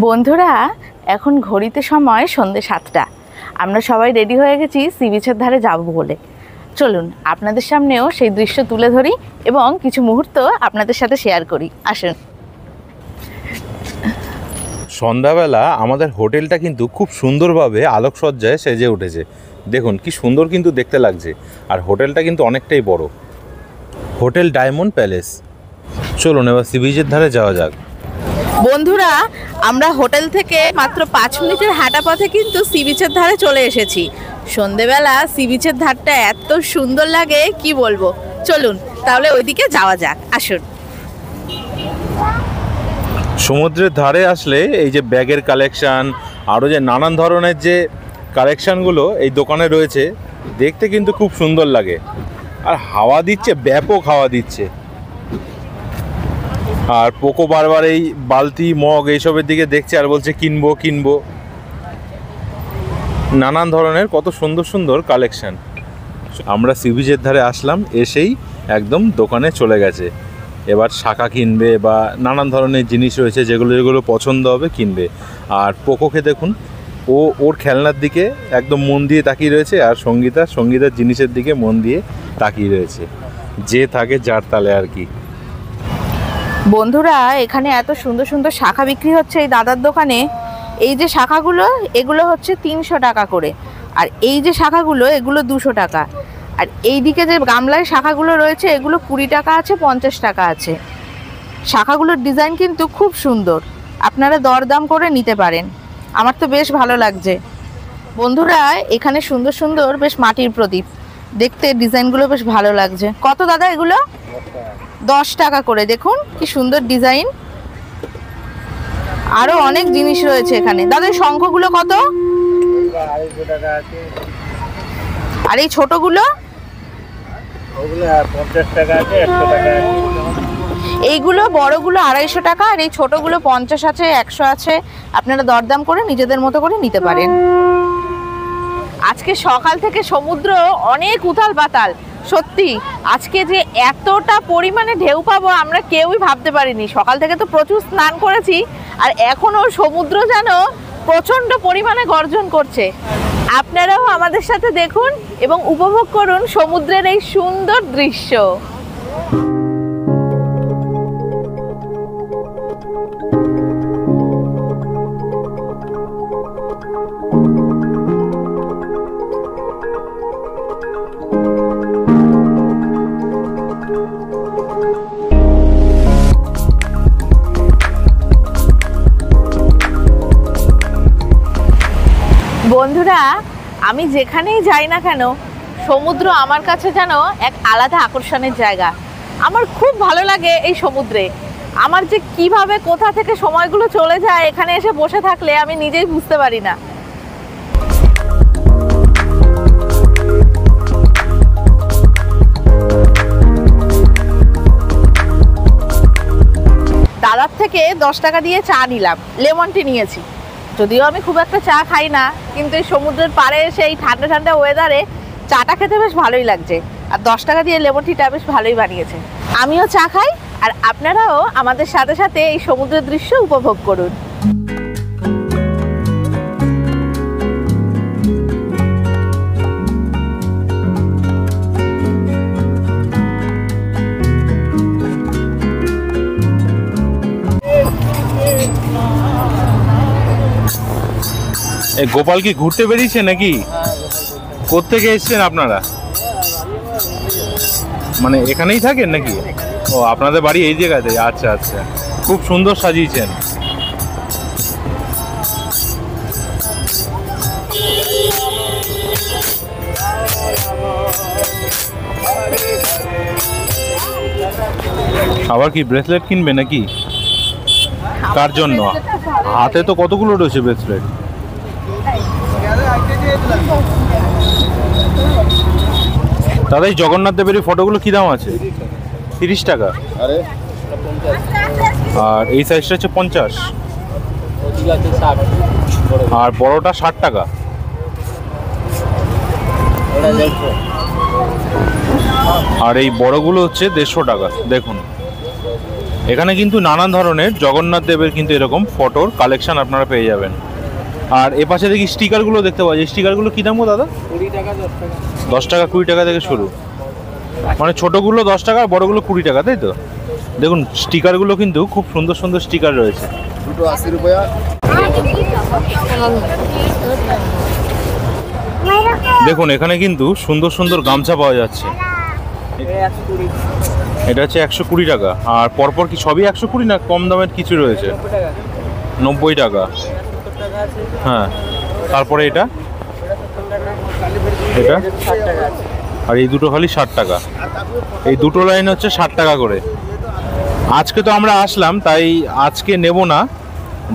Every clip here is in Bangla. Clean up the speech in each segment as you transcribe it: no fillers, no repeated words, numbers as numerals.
বন্ধুরা, এখন ঘড়িতে সময় সন্ধ্যে 7টা। আমরা সবাই রেডি হয়ে গেছি সি বিচের ধারে যাব বলে। চলুন আপনাদের সামনেও সেই দৃশ্য তুলে ধরি এবং কিছু মুহূর্ত আপনাদের সাথে শেয়ার করি। আসুন। সন্ধ্যাবেলা আমাদের হোটেলটা কিন্তু খুব সুন্দরভাবে আলোকসজ্জায় সেজে উঠেছে। দেখুন কি সুন্দর কিন্তু দেখতে লাগছে। আর হোটেলটা কিন্তু অনেকটাই বড়, হোটেল ডায়মন্ড প্যালেস। চলুন এবার সি বিচের ধারে যাওয়া যাক। বন্ধুরা, আমরা হোটেল থেকে মাত্র 5 মিনিটের হাঁটা পথে কিন্তু সি বিচের ধারে চলে এসেছি। সন্ধ্যেবেলা সি বিচের ধারটা এত সুন্দর লাগে কি বলবো। চলুন তাহলে ওইদিকে যাওয়া যাক। আসুন। সমুদ্রের ধারে আসলে এই যে ব্যাগের কালেকশান, আরও যে নানান ধরনের যে কালেকশানগুলো এই দোকানে রয়েছে, দেখতে কিন্তু খুব সুন্দর লাগে। আর হাওয়া দিচ্ছে, ব্যাপক হাওয়া দিচ্ছে। আর পোকো বারবার এই বালতি মগ এইসবের দিকে দেখছে আর বলছে কিনবো কিনবো। নানান ধরনের কত সুন্দর সুন্দর কালেকশান। আমরা সি বিচের ধারে আসলাম, এসেই একদম দোকানে চলে গেছে। এবার শাঁখা কিনবে বা নানান ধরনের জিনিস রয়েছে যেগুলো পছন্দ হবে কিনবে। আর পোকোকে দেখুন, ওর খেলনার দিকে একদম মন দিয়ে তাকিয়ে রয়েছে, আর সঙ্গীতার জিনিসের দিকে মন দিয়ে তাকিয়ে রয়েছে। যে থাকে যার তালে আর কি। বন্ধুরা, এখানে এত সুন্দর সুন্দর শাঁখা বিক্রি হচ্ছে এই দাদার দোকানে। এই যে শাঁখাগুলো, এগুলো হচ্ছে 300 টাকা করে। আর এই যে শাঁখাগুলো, এগুলো 200 টাকা। আর এই দিকে যে গামলায় শাঁখাগুলো রয়েছে, এগুলো 20 টাকা আছে, 50 টাকা আছে। শাঁখাগুলোর ডিজাইন কিন্তু খুব সুন্দর, আপনারা দরদাম করে নিতে পারেন। আমার তো বেশ ভালো লাগছে। বন্ধুরা, এখানে সুন্দর সুন্দর বেশ মাটির প্রদীপ, দেখতে ডিজাইনগুলো বেশ ভালো লাগছে। কত দাদা এগুলো? 10 টাকা করে। দেখুন কি সুন্দর ডিজাইন। আরো অনেক জিনিস রয়েছে এখানে। দাদা শঙ্খগুলো কত? 250 টাকা আছে। আর এই ছোটগুলো? ওগুলো 50 টাকা আছে, 100 টাকা আছে। এইগুলো বড়গুলো 250 টাকা, আর এই ছোটগুলো 50 আছে, 100 আছে। আপনারা দরদাম করে নিজেদের মতো করে নিতে পারেন। আজকে সকাল থেকে সমুদ্র অনেক উথাল পাতাল। সত্যি আজকে যে এতটা পরিমাণে ঢেউ পাবো আমরা কেউই ভাবতে পারিনি। সকাল থেকে তো প্রচুর স্নান করেছি, আর এখনও সমুদ্র যেন প্রচণ্ড পরিমাণে গর্জন করছে। আপনারাও আমাদের সাথে দেখুন এবং উপভোগ করুন সমুদ্রের এই সুন্দর দৃশ্য। বন্ধুরা, আমি যেখানেই যাই না কেন, সমুদ্র আমার কাছে যেন এক আলাদা আকর্ষণের জায়গা। আমার খুব ভালো লাগে এই সমুদ্রে। আমার যে কিভাবে কোথা থেকে সময়গুলো চলে যায় এখানে এসে বসে থাকলে আমি নিজেই বুঝতে পারি না। দাদার থেকে 10 টাকা দিয়ে চা নিলাম, লেমন টি নিয়েছি। যদিও আমি খুব একটা চা খাই না, কিন্তু এই সমুদ্রের পাড়ে এসে এই ঠান্ডা ঠান্ডা ওয়েদারে চাটা খেতে বেশ ভালোই লাগছে। আর 10 টাকা দিয়ে লেমন টিটা বেশ ভালোই বানিয়েছে। আমিও চা খাই, আর আপনারাও আমাদের সাথে সাথে এই সমুদ্রের দৃশ্য উপভোগ করুন। গোপাল কি ঘুরতে বেরিয়েছে নাকি? কোত্থেকে এসছেন আপনারা? মানে এখানেই থাকেন নাকি? ও, আপনাদের বাড়ি এই জায়গাতে? আচ্ছা আচ্ছা, খুব সুন্দর সাজিয়েছেন। আবার কি ব্রেসলেট কিনবে নাকি? কার জন্য? হাতে তো কতগুলো রয়েছে ব্রেসলেট। দাদা, এই জগন্নাথ দেবের এই ফটোগুলো কি দাম আছে? 30 টাকা। আর এই সাইজটা হচ্ছে 50। আর বড়টা 60 টাকা। আর এই বড়গুলো হচ্ছে 150 টাকা। দেখুন এখানে কিন্তু নানান ধরনের জগন্নাথ দেবের কিন্তু এরকম ফটোর কালেকশন আপনারা পেয়ে যাবেন। আর এপাশে দেখি স্টিকারগুলো দেখতে পাওয়া যায়। স্টিকারগুলো কী দাম গো দাদা? 20 টাকা 10 টাকা। 10 টাকা 20 টাকা থেকে শুরু, মানে ছোটোগুলো 10 টাকা, বড়গুলো 20 টাকা, তাই তো? দেখুন স্টিকারগুলো কিন্তু খুব সুন্দর সুন্দর স্টিকার রয়েছে। দুটো 80 রুপিয়া। দেখুন এখানে কিন্তু সুন্দর সুন্দর গামছা পাওয়া যাচ্ছে। এটা হচ্ছে 120 টাকা। আর পরপর কি সবই 120 না কম দামের কিছু রয়েছে? 90 টাকা। হ্যাঁ, তারপরে এটা এটা আর এই দুটো খালি 60 টাকা। এই দুটো লাইন হচ্ছে 60 টাকা করে। আজকে তো আমরা আসলাম, তাই আজকে নেব না,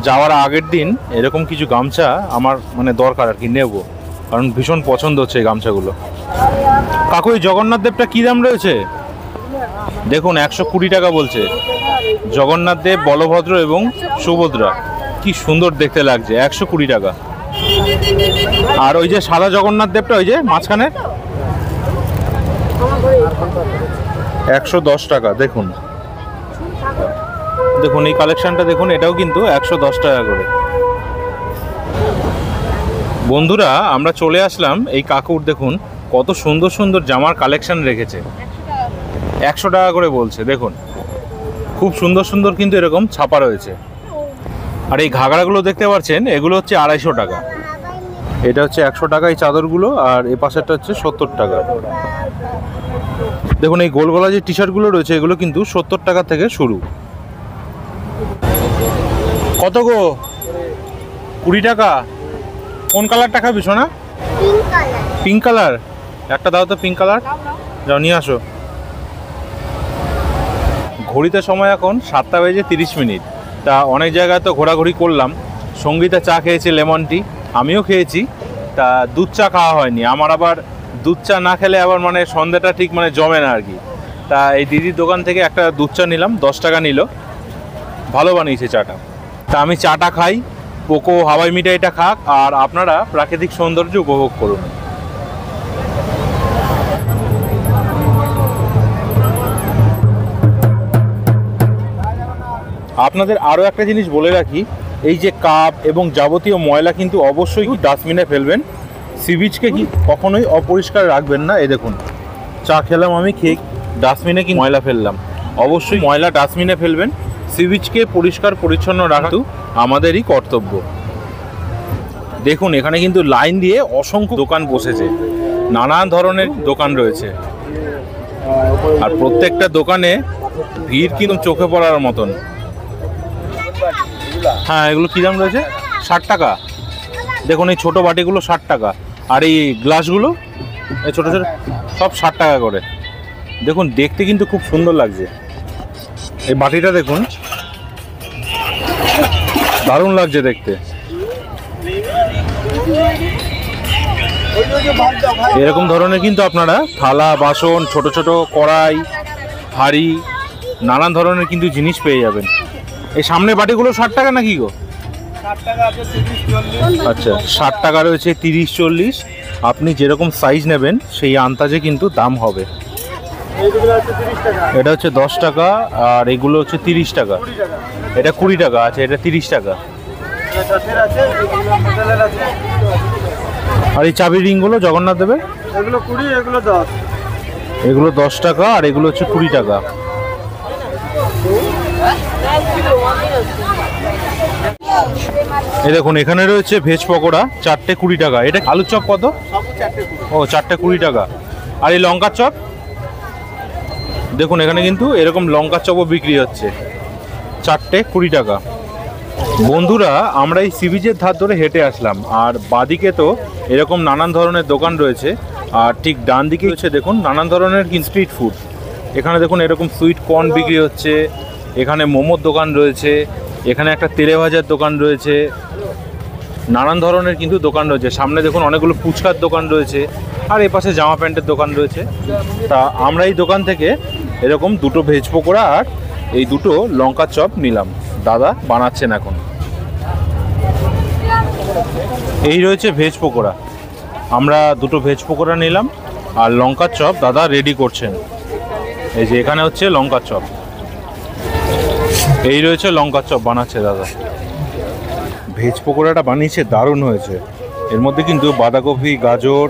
যাওয়ার আগের দিন এরকম কিছু গামছা আমার মানে দরকার আর কি, নেব, কারণ ভীষণ পছন্দ হচ্ছে এই গামছাগুলো। কাকু এই জগন্নাথ দেবটা কী দাম রয়েছে? দেখুন 120 টাকা বলছে। জগন্নাথ দেব, বলভদ্র এবং সুভদ্রা, কি সুন্দর দেখতে লাগছে, 120 টাকা। আর ওই যে সাদা জগন্নাথ দেবটা ওই যে মাঝখানে 110 টাকা। দেখুন দেখুন এই কালেকশনটা দেখুন, এটাও কিন্তু 110 টাকা করে। বন্ধুরা আমরা চলে আসলাম এই কাকুর, দেখুন কত সুন্দর সুন্দর জামার কালেকশন রেখেছে। 100 টাকা করে বলছে। দেখুন খুব সুন্দর সুন্দর কিন্তু এরকম ছাপা রয়েছে। আর এই ঘাগড়াগুলো দেখতে পাচ্ছেন, এগুলো হচ্ছে 250 টাকা। এটা হচ্ছে 100 টাকা এই চাদরগুলো, আর এই পাশেরটা হচ্ছে 70 টাকা। দেখুন এই গোল গলা যে টি শার্টগুলো রয়েছে, এগুলো কিন্তু 70 টাকা থেকে শুরু। কত গো? 20 টাকা। কোন কালারটা খাবি সোনা? Pink colour. একটা দাও তো পিঙ্ক কালার, যাও নিয়ে আসো। ঘড়িতে সময় এখন 7:30। তা অনেক জায়গায় তো ঘোরাঘুরি করলাম। সঙ্গীতা চা খেয়েছে, লেমন টি, আমিও খেয়েছি। তা দুধ চা খাওয়া হয়নি আমার, আবার দুধ চা না খেলে আবার মানে সন্ধ্যাটা ঠিক মানে জমে না আর কি। তা এই দিদির দোকান থেকে একটা দুধ চা নিলাম, 10 টাকা নিল, ভালো বানিয়েছে চাটা। তা আমি চাটা খাই, পোকো হাওয়াই মিঠাইটা খাক, আর আপনারা প্রাকৃতিক সৌন্দর্য উপভোগ করুন। আপনাদের আরও একটা জিনিস বলে রাখি, এই যে কাপ এবং যাবতীয় ময়লা কিন্তু অবশ্যই ডাস্টবিনে ফেলবেন। সি বিচকে কি কখনোই অপরিষ্কার রাখবেন না। এই দেখুন চা খেলাম আমি, খেয়ে ডাস্টবিনে কি ময়লা ফেললাম, অবশ্যই ময়লা ডাস্টবিনে ফেলবেন। সি বিচকে পরিষ্কার পরিচ্ছন্ন রাখা আমাদেরই কর্তব্য। দেখুন এখানে কিন্তু লাইন দিয়ে অসংখ্য দোকান বসেছে, নানান ধরনের দোকান রয়েছে, আর প্রত্যেকটা দোকানে ভিড় কিন্তু চোখে পড়ার মতন। হ্যাঁ এগুলো কী দাম রয়েছে? 60 টাকা। দেখুন এই ছোটো বাটিগুলো 60 টাকা, আর এই গ্লাসগুলো এই ছোটো ছোটো সব 60 টাকা করে। দেখুন দেখতে কিন্তু খুব সুন্দর লাগছে। এই বাটিটা দেখুন, দারুণ লাগছে দেখতে। এরকম ধরনের কিন্তু আপনারা থালা বাসন, ছোট ছোট কড়াই, হাঁড়ি, নানান ধরনের কিন্তু জিনিস পেয়ে যাবেন। এই সামনে বাটিগুলো 60 টাকা নাকি গো? 60 টাকা আছে, 30 40। আচ্ছা 60 টাকা রয়েছে, 30 40। আপনি যেরকম সাইজ নেবেন সেই আন্দাজে কিন্তু দাম হবে। এইগুলো আছে 30 টাকা। এটা হচ্ছে 10 টাকা, আর এগুলো হচ্ছে 30 টাকা। 20 টাকা। এটা 20 টাকা আছে, এটা 30 টাকা। এটা 10 আছে, এগুলো মেটালের আছে। আর এই চাবি রিংগুলো জগন্নাথ দেবের, এগুলো 20, এগুলো 10। এগুলো 10 টাকা, আর এগুলো হচ্ছে 20 টাকা। এই দেখুন এখানে রয়েছে ভেজ পকোড়া, 4টে 20 টাকা। এটা আলুর চপ কত? সব 4টে 20। ও 4টে 20 টাকা। আর এই লঙ্কার চপ দেখুন, এখানে কিন্তু এরকম লঙ্কার চপও বিক্রি হচ্ছে, 4টে 20 টাকা। বন্ধুরা আমরা এই সি বিচের ধার ধরে হেঁটে আসলাম, আর বাদিকে তো এরকম নানান ধরনের দোকান রয়েছে, আর ঠিক ডান দিকে হচ্ছে দেখুন নানান ধরনের স্ট্রিট ফুড। এখানে দেখুন এরকম সুইট কর্ন বিক্রি হচ্ছে, এখানে মোমোর দোকান রয়েছে, এখানে একটা তেলে ভাজার দোকান রয়েছে, নানান ধরনের কিন্তু দোকান রয়েছে। সামনে দেখুন অনেকগুলো ফুচকার দোকান রয়েছে, আর এপাশে জামা প্যান্টের দোকান রয়েছে। তা আমরা এই দোকান থেকে এরকম 2টো ভেজ পকোড়া আর এই 2টো লঙ্কার চপ নিলাম, দাদা বানাচ্ছেন এখন। এই রয়েছে ভেজ পকোড়া, আমরা 2টো ভেজ পকোড়া নিলাম, আর লঙ্কার চপ দাদা রেডি করছেন। এই যে এখানে হচ্ছে লঙ্কার চপ। এই রয়েছে লঙ্কার চপ বানাচ্ছে দাদা। ভেজ পকোড়াটা বানিয়েছে, দারুণ হয়েছে। এর মধ্যে কিন্তু বাঁধাকপি, গাজর,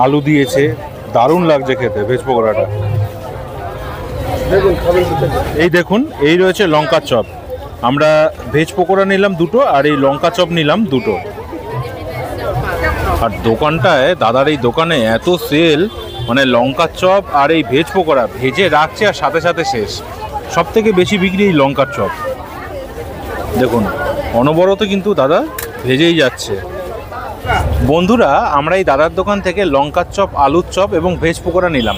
আলু দিয়েছে, দারুণ লাগছে খেতে ভেজ পকোড়াটা। এই দেখুন, এই রয়েছে লঙ্কার চপ। আমরা ভেজ পকোড়া নিলাম দুটো, আর এই লঙ্কা চপ নিলাম দুটো। আর দোকানটায়, দাদার এই দোকানে এত সেল, মানে লঙ্কার চপ আর এই ভেজ পকোড়া ভেজে রাখছে আর সাথে সাথে শেষ। সব থেকে বেশি বিক্রি এই লঙ্কার চপ। দেখুন, অনবরত কিন্তু দাদা ভেজেই যাচ্ছে। বন্ধুরা, আমরা এই দাদার দোকান থেকে লঙ্কার চপ, আলুর চপ এবং ভেজ পকোড়া নিলাম।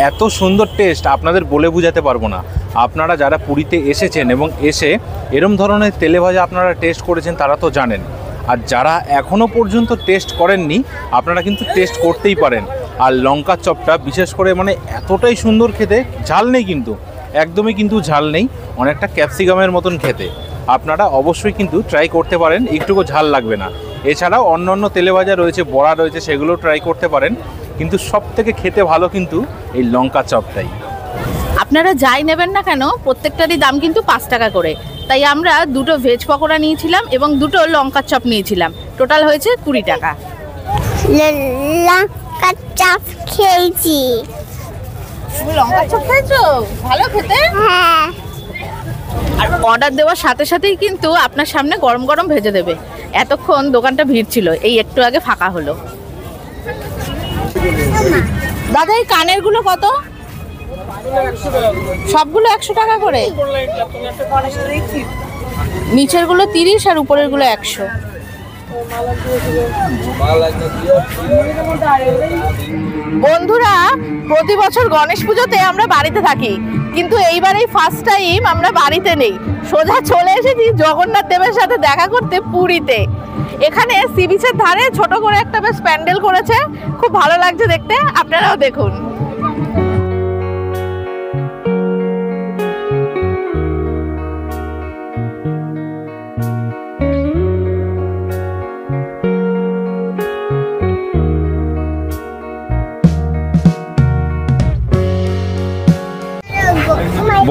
এত সুন্দর টেস্ট আপনাদের বলে বোঝাতে পারবো না। আপনারা যারা পুরীতে এসেছেন এবং এসে এরম ধরনের তেলে ভাজা আপনারা টেস্ট করেছেন তারা তো জানেন। আর যারা এখনও পর্যন্ত টেস্ট করেননি আপনারা কিন্তু টেস্ট করতেই পারেন। আর লঙ্কার চপটা বিশেষ করে মানে এতটাই সুন্দর খেতে, ঝাল নেই কিন্তু, একদমই কিন্তু ঝাল নেই, অনেকটা ক্যাপসিকামের মতন খেতে। আপনারা অবশ্যই কিন্তু ট্রাই করতে পারেন, একটুকু ঝাল লাগবে না। এছাড়াও অন্য অন্য তেলে ভাজা রয়েছে, বড়া রয়েছে, সেগুলো ট্রাই করতে পারেন, কিন্তু সব থেকে খেতে ভালো কিন্তু এই লঙ্কা চপটাই। আপনারা যাই নেবেন না কেন প্রত্যেকটারই দাম কিন্তু 5 টাকা করে। তাই আমরা দুটো ভেজ পকোড়া নিয়েছিলাম এবং দুটো লঙ্কার চপ নিয়েছিলাম, টোটাল হয়েছে 20 টাকা। লঙ্কা চপ খেয়েছি। তুমি লঙ্কার চপ খেয়েছো? ভালো খেতে। হ্যাঁ, আর অর্ডার দেওয়ার সাথে সাথেই কিন্তু আপনার সামনে গরম গরম ভেজে দেবে। এতক্ষণ দোকানটা ভিড় ছিল, এই একটু আগে ফাঁকা হলো। দাদা, এই কানের গুলো কত? সবগুলো 100 টাকা করে? নিচের গুলো 30 আর উপরের গুলো 100। বন্ধুরা, প্রতি বছর গণেশ পুজোতে আমরা বাড়িতে থাকি, কিন্তু এইবারেই ফার্স্ট টাইম আমরা বাড়িতে নেই, সোজা চলে এসেছি জগন্নাথ দেবের সাথে দেখা করতে পুরীতে। এখানে সি বিচের ধারে ছোট করে একটা বেশ প্যান্ডেল করেছে, খুব ভালো লাগছে দেখতে, আপনারাও দেখুন।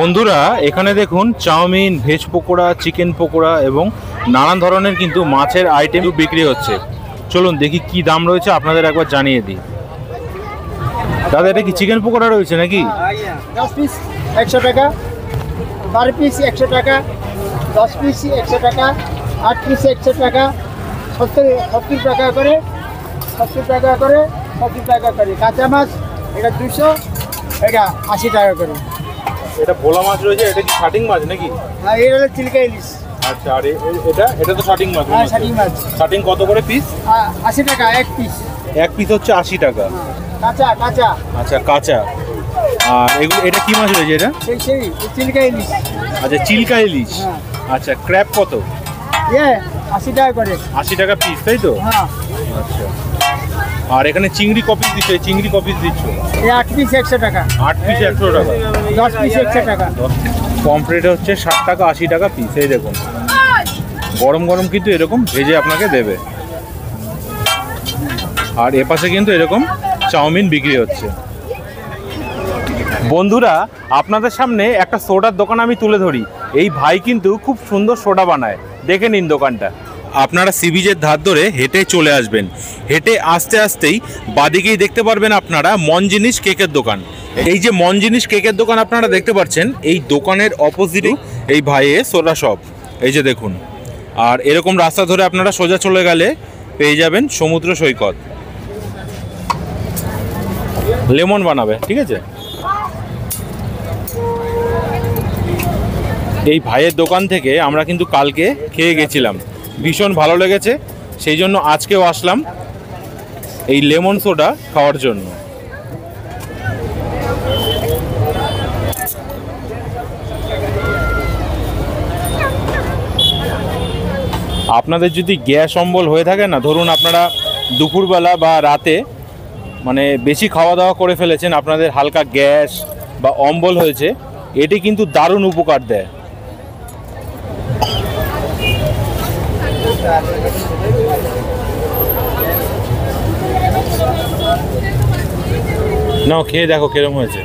বন্ধুরা, এখানে দেখুন chow mein, veg pakora, chicken pakora এবং নানান ধরনের কিন্তু মাছের আইটেম বিক্রি হচ্ছে। চলুন দেখি কি দাম রয়েছে, আপনাদের একবার জানিয়ে দিই। দাদা, এটা কি চিকেন পকোড়া রয়েছে নাকি? 10 পিস 100 টাকা, 12 পিস 100 টাকা, 10 পিস 100 টাকা, 8 পিস 100 টাকা, 70 টাকা করে, 70 টাকা করে, 70 টাকা করে। কাঁচা মাছ এটা 200, এটা 80 টাকা করে। এটা ভোলা মাছ রয়েছে, এটা কি শাটিং মাছ নাকি? হ্যাঁ, এটা হলো চিলকা ইলিশ। আচ্ছা, আর এটা তো শাটিং মাছ। হ্যাঁ, শাটিং মাছ। শাটিং কত করে পিস? 80 টাকা এক পিস। এক পিস হচ্ছে 80 টাকা। কাঁচা কাঁচা। আচ্ছা, কাঁচা। আর এটা কি মাছ রয়েছে এটা? সেই চিলকা ইলিশ। আচ্ছা, চিলকা ইলিশ। হ্যাঁ। আচ্ছা, ক্র্যাব কত? 80 টাকা করে। 80 টাকা পিস, তাই তো? হ্যাঁ। আচ্ছা, আর এখানে চিংড়ি কপিস দিচ্ছ, চিংড়ি কপিস দিচ্ছ? এই 8 পিস 100 টাকা। 8 পিস 100 টাকা। 10 পিস 100 টাকা। পমফ্রেট হচ্ছে 60 টাকা, 80 টাকা পিস। এই দেখুন, গরম গরম কিন্তু এরকম ভেজে আপনাকে দেবে। আর এপাশে কিন্তু এরকম চাউমিন বিক্রি হচ্ছে। বন্ধুরা, আপনাদের সামনে একটা সোডার দোকান আমি তুলে ধরি। এই ভাই কিন্তু খুব সুন্দর সোডা বানায়, দেখে নিন দোকানটা। আপনারা সি বিচের ধার ধরে হেঁটে চলে আসবেন, হেঁটে আসতে আসতেই বাদিকেই দেখতে পারবেন আপনারা মন জিনিস কেকের দোকান। এই যে মন জিনিস কেকের দোকান আপনারা দেখতে পাচ্ছেন, এই দোকানের অপোজিটে এই ভাইয়ের সোডা শপ, এই যে দেখুন। আর এরকম রাস্তা ধরে আপনারা সোজা চলে গেলে পেয়ে যাবেন সমুদ্র সৈকত। লেমন বানাবে, ঠিক আছে? এই ভাইয়ের দোকান থেকে আমরা কিন্তু কালকে খেয়ে গেছিলাম, ভীষণ ভালো লেগেছে, সেই জন্য আজকেও আসলাম এই লেমন সোডা খাওয়ার জন্য। আপনাদের যদি গ্যাস অম্বল হয়ে থাকে না, ধরুন আপনারা দুপুরবেলা বা রাতে মানে বেশি খাওয়া দাওয়া করে ফেলেছেন, আপনাদের হালকা গ্যাস বা অম্বল হয়েছে, এটি কিন্তু দারুণ উপকার দেয়। নাও খেয়ে দেখো কিরম হয়েছে।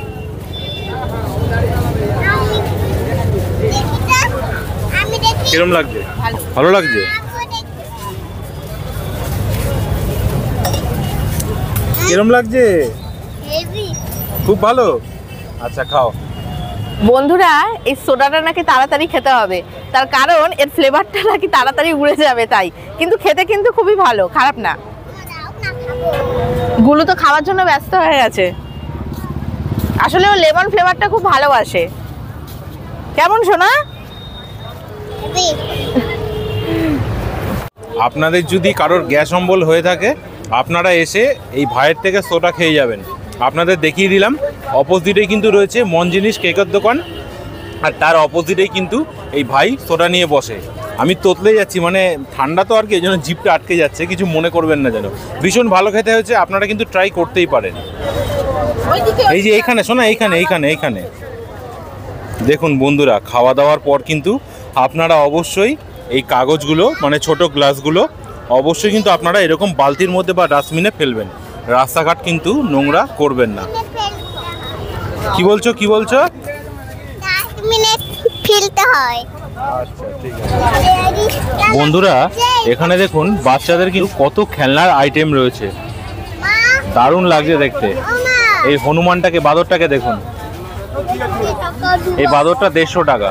কিরম লাগছে? ভালো। ভালো লাগছে? কিরম লাগছে? খুব ভালো। আচ্ছা খাও। বন্ধুরা এই সোডাটা নাকি তাড়াতাড়ি খেতে হবে, তার কারণ এর ফ্লেভারটা নাকি তাড়াতাড়ি উড়ে যাবে, তাই। কিন্তু খেতে কিন্তু খুবই ভালো, খারাপ না। গুলো তো খাওয়ার জন্য ব্যস্ত হয়ে গেছে। আসলে ও লেমন ফ্লেভারটা খুব ভালোবাসে। কেমন শোনা? আপনাদের যদি কারোর গ্যাস অম্বল হয়ে থাকে, আপনারা এসে এই ভাইয়ের থেকে সোডা খেয়ে যাবেন। আপনাদের দেখিয়ে দিলাম, অপোজিটেই কিন্তু রয়েছে মন জিনিস কেকের দোকান, আর তার অপোজিটেই কিন্তু এই ভাই সোডা নিয়ে বসে। আমি তোতলে যাচ্ছি, মানে ঠান্ডা তো আর কি, এই জন্য জিভটা আটকে যাচ্ছে, কিছু মনে করবেন না যেন। ভীষণ ভালো খেতে হয়েছে, আপনারা কিন্তু ট্রাই করতেই পারেন। এই যে এইখানে শোনা, এইখানে দেখুন বন্ধুরা, খাওয়া দাওয়ার পর কিন্তু আপনারা অবশ্যই এই কাগজগুলো, মানে ছোট গ্লাসগুলো অবশ্যই কিন্তু আপনারা এরকম বালতির মধ্যে বা ডাস্টবিনে ফেলবেন। রাস্তাঘাট কিন্তু নোংরা করবেন না। কি বলছো? ফেলতে হয়। আচ্ছা ঠিক আছে। বন্ধুরা এখানে দেখুন বাচ্চাদের কিন্তু কত খেলনার আইটেম রয়েছে, দারুণ লাগছে দেখতে। এই হনুমানটাকে, বাঁদরটাকে দেখুন, এই বাঁদরটা 150 টাকা।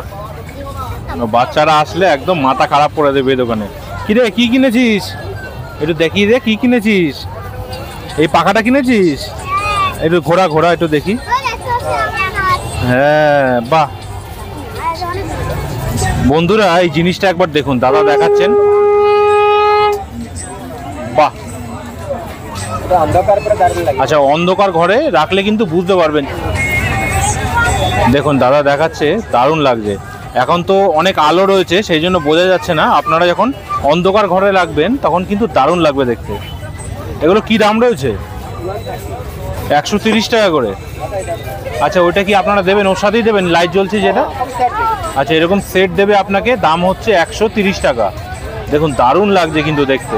বাচ্চারা আসলে একদম মাথা খারাপ করে দেবে এই দোকানে। কিরে কি কিনেছিস? একটু দেখিয়ে দে, কি কিনেছিস? এই পাখাটা কিনেছিস? একটু ঘোরা একটু দেখি। হ্যাঁ বাহ। বন্ধুরা এই জিনিসটা একবার দেখুন, দাদা দেখাচ্ছেন। বাহ। আচ্ছা, অন্ধকার ঘরে রাখলে কিন্তু বুঝতে পারবেন। দেখুন দাদা দেখাচ্ছে, দারুণ লাগছে। এখন তো অনেক আলো রয়েছে, সেই জন্য বোঝা যাচ্ছে না। আপনারা যখন অন্ধকার ঘরে রাখবেন তখন কিন্তু দারুণ লাগবে দেখতে। এগুলো কি দাম রয়েছে? 130 টাকা করে। আচ্ছা, ওইটা কি আপনারা দেবেন? ওর সাথেই দেবেন লাইট জ্বলছে যেটা? আচ্ছা, এরকম সেট দেবে আপনাকে, দাম হচ্ছে 130 টাকা। দেখুন দারুণ লাগছে কিন্তু দেখতে।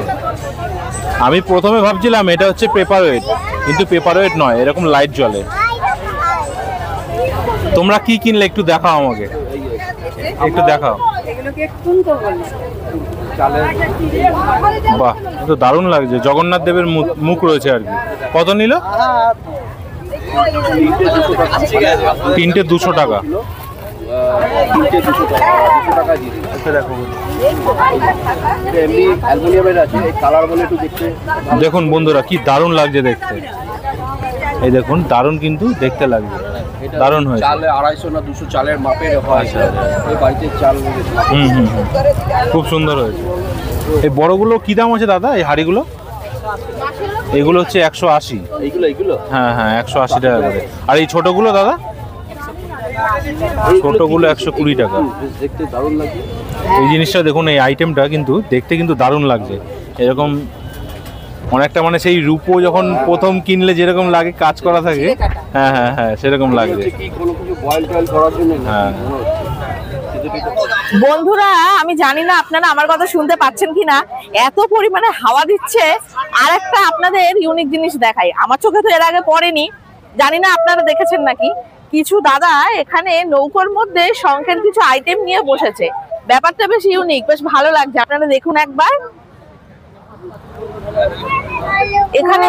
আমি প্রথমে ভাবছিলাম এটা হচ্ছে পেপার ওয়েট, কিন্তু পেপার ওয়েট নয়, এরকম লাইট জ্বলে। তোমরা কি কিনলে একটু দেখাও আমাকে, একটু দেখাও। বাহ, তো দারুণ লাগছে। জগন্নাথ দেবের মুখ রয়েছে আর কি। কত নিল? 3টে 200 টাকা। দেখুন বন্ধুরা কি দারুণ লাগছে দেখতে। এই দেখুন দারুণ কিন্তু দেখতে লাগছে, দারুণ হয়েছে। চাল 250 না 200 চালের মাপের হয়। এই বাড়িতে চাল খুব সুন্দর হয়েছে। এই বড়গুলো কি দাম আছে দাদা? এই হাঁড়িগুলো এগুলো হচ্ছে 180। এইগুলো হ্যাঁ 180 টাকা করে। আর এই ছোটগুলো দাদা? ছোটগুলো 120 টাকা। দেখতে দারুণ লাগে এই জিনিসটা দেখুন, এই আইটেমটা কিন্তু দেখতে কিন্তু দারুণ লাগছে। এরকম অনেকটা মানে সেই রূপো যখন প্রথম কিনলে যেরকম লাগে, কাজ করা থাকে, হ্যাঁ সেরকম লাগছে। হ্যাঁ বন্ধুরা আমি জানি না আপনারা আমার কথা শুনতে পাচ্ছেন কিনা, এত পরিমাণে হাওয়া দিচ্ছে। আর একটা আপনাদের ইউনিক জিনিস দেখাই, আমার চোখে তো এর আগে পড়েনি, জানি না আপনারা দেখেছেন নাকি। কিছু দাদা এখানে নৌকোর মধ্যে শঙ্খের কিছু আইটেম নিয়ে বসেছে। ব্যাপারটা বেশ ইউনিক, বেশ ভালো লাগছে। আপনারা দেখুন একবার। এখানে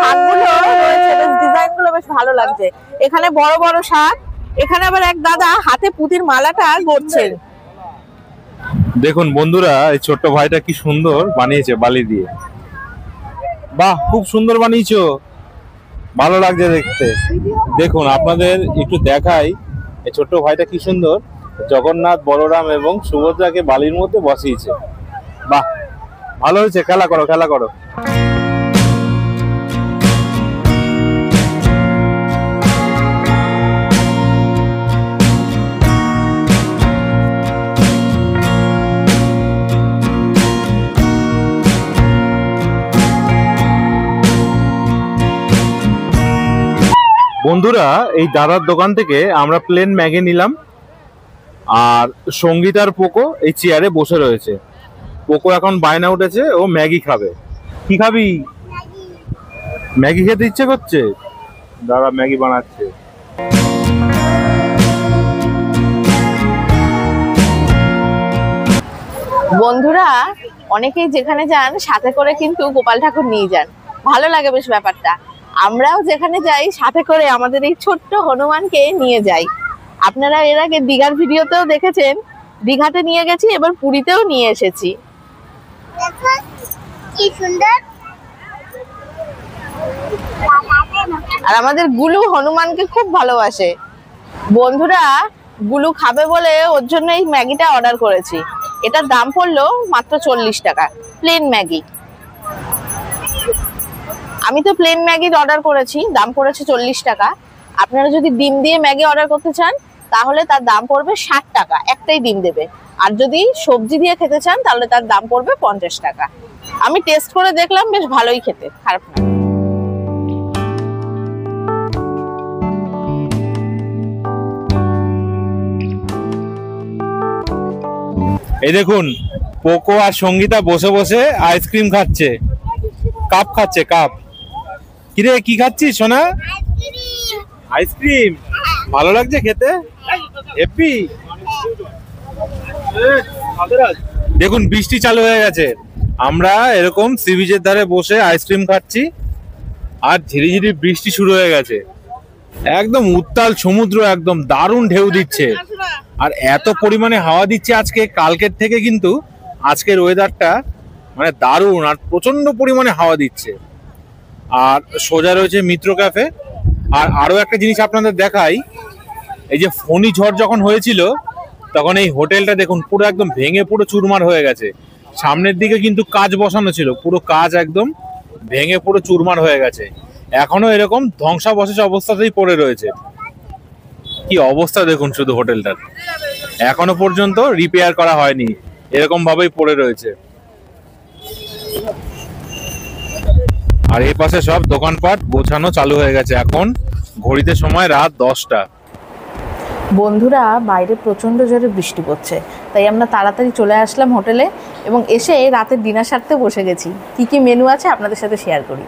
শাকগুলো রয়েছে, বেশ ডিজাইনগুলো বেশ ভালো লাগছে। এখানে বড় বড় শাক। এখানে আবার এক দাদা হাতে পুঁতির মালাটা গড়ছেন। দেখুন বন্ধুরা, এই ছোট্ট ভাইটা কি সুন্দর বানিয়েছে বালি দিয়ে। বাহ, খুব সুন্দর বানিয়েছো, ভালো লাগছে দেখতে। দেখুন আপনাদের একটু দেখাই, এই ছোট্ট ভাইটা কি সুন্দর জগন্নাথ, বলরাম এবং সুভদ্রাকে বালির মধ্যে বসিয়েছে। বাহ, ভালো হয়েছে। খেলা করো। বন্ধুরা এই দাদার দোকান থেকে আমরা প্লেন ম্যাগি নিলাম, আর সঙ্গীতার পোকো এই চেয়ারে বসে রয়েছে। পোকো এখন বায়না উঠেছে, ও ম্যাগি খাবে। কি খাবি? ম্যাগি খেতে ইচ্ছে করছে? দাদা ম্যাগি বানাচ্ছে। বন্ধুরা অনেকেই যেখানে যান সাথে করে কিন্তু গোপাল ঠাকুর নিয়ে যান, ভালো লাগে বেশ ব্যাপারটা। আমরাও যেখানে যাই সাথে করে আমাদের এই ছোট্ট হনুমানকে নিয়ে যাই। আপনারা এর আগে দীঘার ভিডিওতেও দেখেছেন, দীঘাতে নিয়ে গেছি, এবার পুরীতেও নিয়ে এসেছি। দেখো কি সুন্দর। আর আমাদের গুলু হনুমানকে খুব ভালোবাসে। বন্ধুরা গুলু খাবে বলে ওর জন্য এই ম্যাগিটা অর্ডার করেছি। এটার দাম পড়লো মাত্র 40 টাকা, প্লেন ম্যাগি। আমি তো প্লেন ম্যাগি অর্ডার করেছি, দাম পড়েছে 40 টাকা। আপনারা যদি ডিম দিয়ে ম্যাগি অর্ডার করতে চান তাহলে তার দাম পড়বে 60 টাকা, একটাই ডিম দেবে। আর যদি সবজি দিয়ে খেতে চান তাহলে তার দাম পড়বে 50 টাকা। আমি টেস্ট করে দেখলাম, বেশ ভালোই খেতে, খারাপ না। এই দেখুন পোকো আর সঙ্গীতা বসে বসে আইসক্রিম খাচ্ছে, কাপ খাচ্ছে, কাপ। কিরে কি খাচ্ছিস সোনা? আইসক্রিম। ভালো লাগছে খেতে? হ্যাপি? দেখুন বৃষ্টি চালু হয়ে গেছে, আমরা এরকম সি বিচের ধারে বসে আইসক্রিম খাচ্ছি আর ঝিরিঝিরি বৃষ্টি শুরু হয়ে গেছে। একদম উত্তাল সমুদ্র, একদম দারুণ ঢেউ দিচ্ছে আর এত পরিমাণে হাওয়া দিচ্ছে আজকে, কালকের থেকে কিন্তু আজকের ওয়েদারটা মানে দারুণ আর প্রচন্ড পরিমাণে হাওয়া দিচ্ছে। আর সোজা রয়েছে মিত্র ক্যাফে। আর আরো একটা জিনিস আপনাদের দেখাই, এই যে ফণী ঝড় যখন হয়েছিল তখন এই হোটেলটা দেখুন পুরো একদম ভেঙে পুরো চুরমার হয়ে গেছে। সামনের দিকে কিন্তু কাজ বসানো ছিল, পুরো কাজ একদম ভেঙে পুরো চুরমার হয়ে গেছে। এখনো এরকম ধ্বংসাবশেষ অবস্থাতেই পড়ে রয়েছে। কি অবস্থা দেখুন শুধু হোটেলটার, এখনো পর্যন্ত রিপেয়ার করা হয়নি, এরকম ভাবেই পড়ে রয়েছে। আর এই পাশে সব দোকানপাট গোছানো চালু হয়ে গেছে। এখন ঘড়িতে সময় রাত 10টা। বন্ধুরা বাইরে প্রচন্ড জোরে বৃষ্টি পড়ছে, তাই আমরা তাড়াতাড়ি চলে আসলাম হোটেলে এবং এসে রাতের ডিনার সারতে বসে গেছি। কি কি মেনু আছে আপনাদের সাথে শেয়ার করি।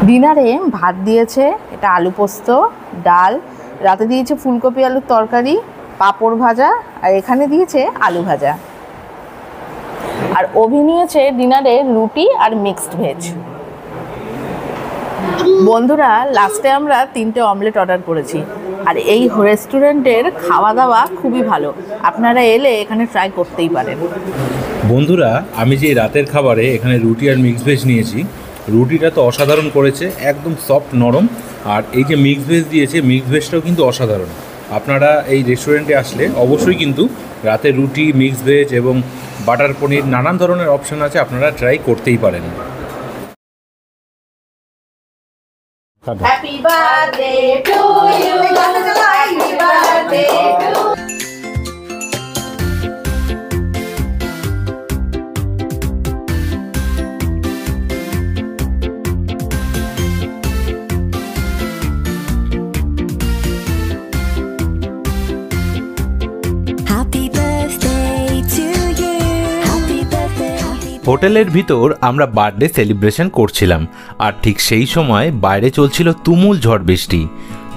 ডিনারে ভাত দিয়েছে, এটা আলু পোস্ত, ডাল, রাতে দিয়েছে ফুলকপি আলুর তরকারি, পাঁপড় ভাজা, আর এখানে দিয়েছে আলু ভাজা। আর অভি নিয়েছে ডিনারে রুটি আর মিক্সড ভেজ। বন্ধুরা লাস্টে আমরা 3টে অমলেট অর্ডার করেছি। আর এই রেস্টুরেন্টের খাওয়া দাওয়া খুবই ভালো, আপনারা এলে এখানে ট্রাই করতেই পারেন। বন্ধুরা আমি যে রাতের খাবারে এখানে রুটি আর মিক্স ভেজ নিয়েছি, রুটিটা তো অসাধারণ করেছে, একদম সফট নরম। আর এই যে মিক্স ভেজ দিয়েছে, মিক্স ভেজটাও কিন্তু অসাধারণ। আপনারা এই রেস্টুরেন্টে আসলে অবশ্যই কিন্তু রাতে রুটি, মিক্স ভেজ এবং বাটার পনির নানান ধরনের অপশন আছে, আপনারা ট্রাই করতেই পারেন। Happy birthday to you, happy birthday to you. হোটেলের ভিতর আমরা বার্থডে সেলিব্রেশন করছিলাম আর ঠিক সেই সময় বাইরে চলছিল তুমুল ঝড় বৃষ্টি।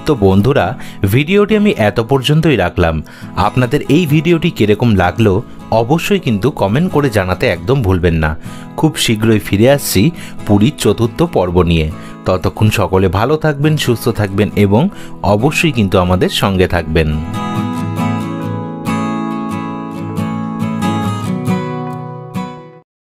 তো বন্ধুরা ভিডিওটি আমি এত পর্যন্তই রাখলাম। আপনাদের এই ভিডিওটি কিরকম লাগলো অবশ্যই কিন্তু কমেন্ট করে জানাতে একদম ভুলবেন না। খুব শীঘ্রই ফিরে আসছি পুরীর 4র্থ পর্ব নিয়ে। ততক্ষণ সকলে ভালো থাকবেন, সুস্থ থাকবেন এবং অবশ্যই কিন্তু আমাদের সঙ্গে থাকবেন।